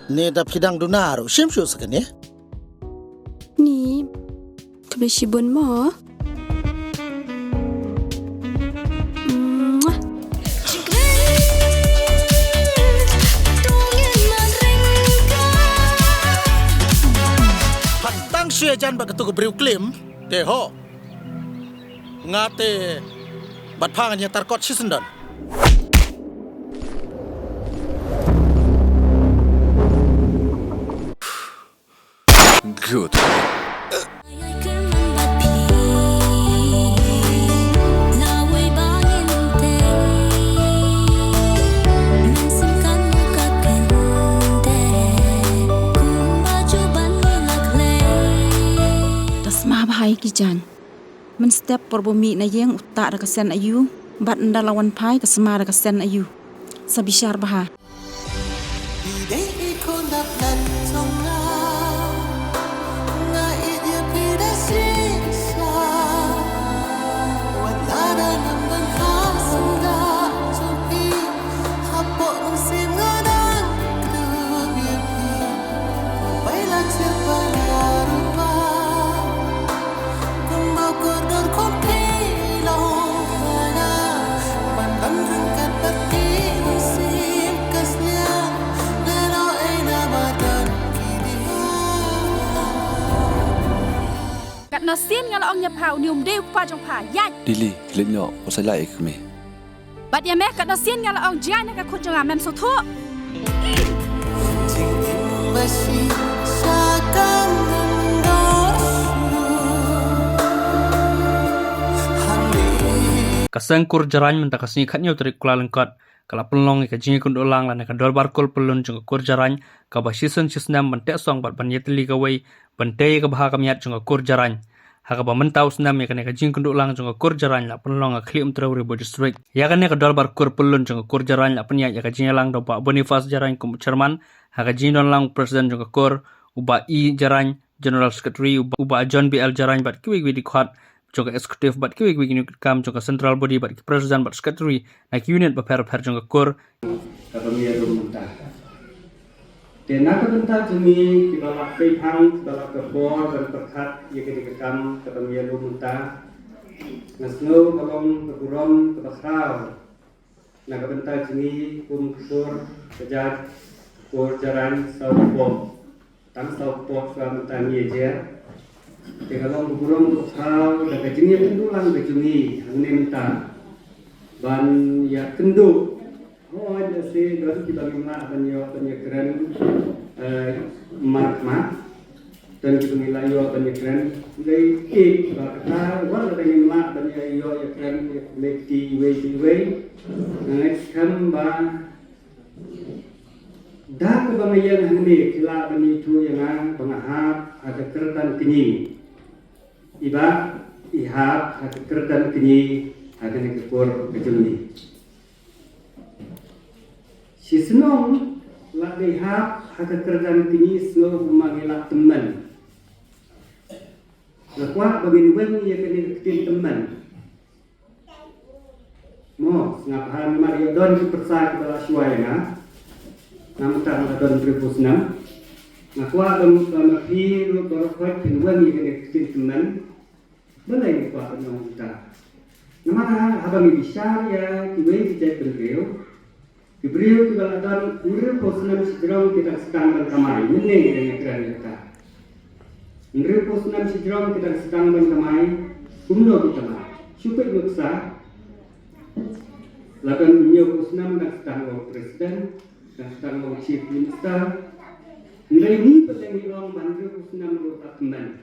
Neda pidang dunaro, shimshu sakanya. Ni, kebesibun mo. Pantang suyajan bagetu kebriu klim, teho. Ngate bat pangannya tarkot sisendan. Good. Tasma bahai kijan. Men step porbumi na yeng utak da kesen ayu, bat nda lawan pai kasma da kesen ayu. Sabishar baha. Nasin ngala ong nyapau nium deu pa jong pa yan. Dili, lino, usalai kami. Bat ya meh kat nasin ngala ong jian ka khut jong amem so tho. Kasangkur jaran menta kasni khatnyo trik kula lengkot kala pelong ka jingi kun ulang lan ka dolbar kol pelun jong kur jaran ka basison sisnam mentek song bat ban yetli ka wei bante ka baha kamiat jong kur jaran haka ba mentau snam ya ka jing kun ulang jong kur jaran la pelong ka khlim trauri bo district ya ka dolbar kur pelun jong kur jaran la penya ya ka jingi lang do ba bonifas jaran kum chairman haka jinon lang president jong kur uba i jaran general secretary uba John BL jaran bat kiwi di khat jong eksekutif bat kiwi ni kam jong central body bat president bat secretary na unit ba per jong kur kami rum mentah. Dan nak bentar jemi kita lakukan hang dalam kebor dan perkat yang kita kam kami rum mentah. Nasno kolom keburon kebakar. Nak bentar jemi kur kejat kur jaran saupop. Tang saupop selama tani aja. Kalau burung untuk hal dan kejenian pendulang kejeni hanya minta ban ya kenduk ada sih dari kita minta penyekran mark dan kita nilai yo penyekran dari kata wala ada yang minta penyekran yo penyekran leki way next kan ba dah kebanyakan hanya kila benitu yang pengahap ada kertan kenyi iba ihap ada kertan kenyi ada nekepur kejuni si senong lak ihap ada kertan kenyi senong memanggil teman lakuak bagi nuwen ia kena ketin teman mo ngapahan Maria don dipersa kepada suayana namun tak ada 2006 nakwa dalam hiru berkait dengan yang kita teman boleh kuat dengan kita nama abang bisa ya kiwei dijai beriu kita dalam 2006 sejauh kita sedang berkamai ini yang keren kita 2006 sejauh kita sedang berkamai kumno kita lah supaya nuksa lakan 2006 dan sedang presiden dan sedang mau chief minister nilai ini penting diorang bantu senam rotak teman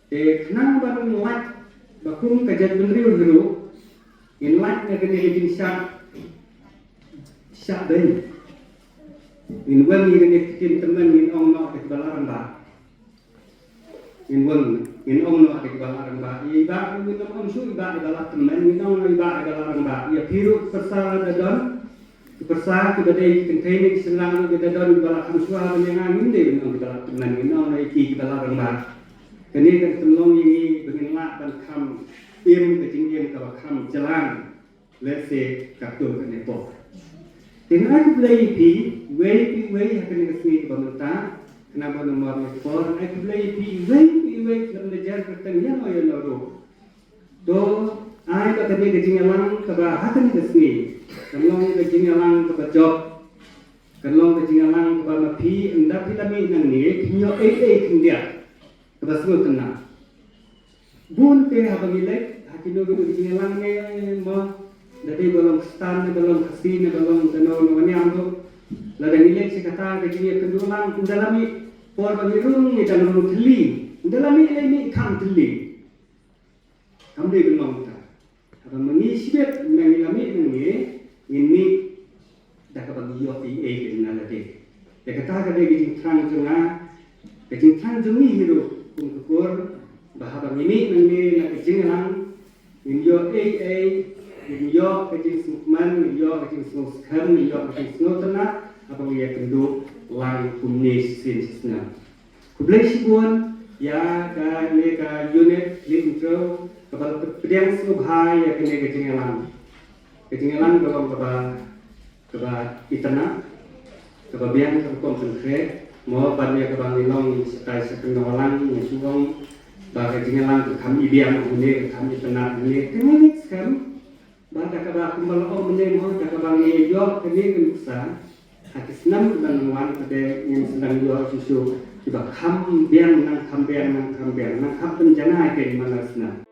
kenang baru muat bakum kajian bendriu dulu inlat ngagani hijin syak bayi inwan ngagani hijin teman in ong no ke balaran ba in ong no ke balaran ba iba in ong su iba adalah teman in ong no iba adalah ba ya piru persala dadon persa kita dari container selang kita dari balak hamswa dengan ini dengan kita teman ini orang iki kita larang bah kini kan tolong ini dengan dan kam im kejingin kalau kam jalan let's say kartu kan itu Dengan beli pi, way akan kesini pemerintah. Kenapa nomor ekspor? Aku beli pi, way dalam lejar pertanian yang lalu. Do, ai tak tadi kejingalan keba akan kesini. Kalau kejingalan keba job, kalau kejingalan keba mapi, anda kita minang ni, kinyo kindia, keba semua tenang. Bun te habang ilek, hakino kejingalan ni mo. Dari belum stan, belum kasih, belum tenor, namanya amdo. Ladang ilek sekata kejingan kendulang, undalami por bagirung ni dalam teli, undalami ini kam teli. Kam dia belum ta. Abang mengisi bet mengilami ini dah kabagi yo ke nalade. Dia kata kada kejing trang jengi hidup kukur bahabang ini nak kejing lang yo Yo kecil sukman, yo kecil sukam, yo kecil snotana, apa dia kendu lang kunis sinsna. Kublai sibuan ya ka le ka unit intro kapal pedang subhai ya kene kecingalan kalau kaba itana kaba biang kaba konkret mau pada kaba nilong setai sekendolan nyuwang ba kecingalan kami biang ini kami itana ini kenek skam Bata kaba kumbal o menemo kaba ngi yo kene kunsa hakis nam dan wan pada yang sedang yo susu kiba kam biang nang kam penjana ke malasna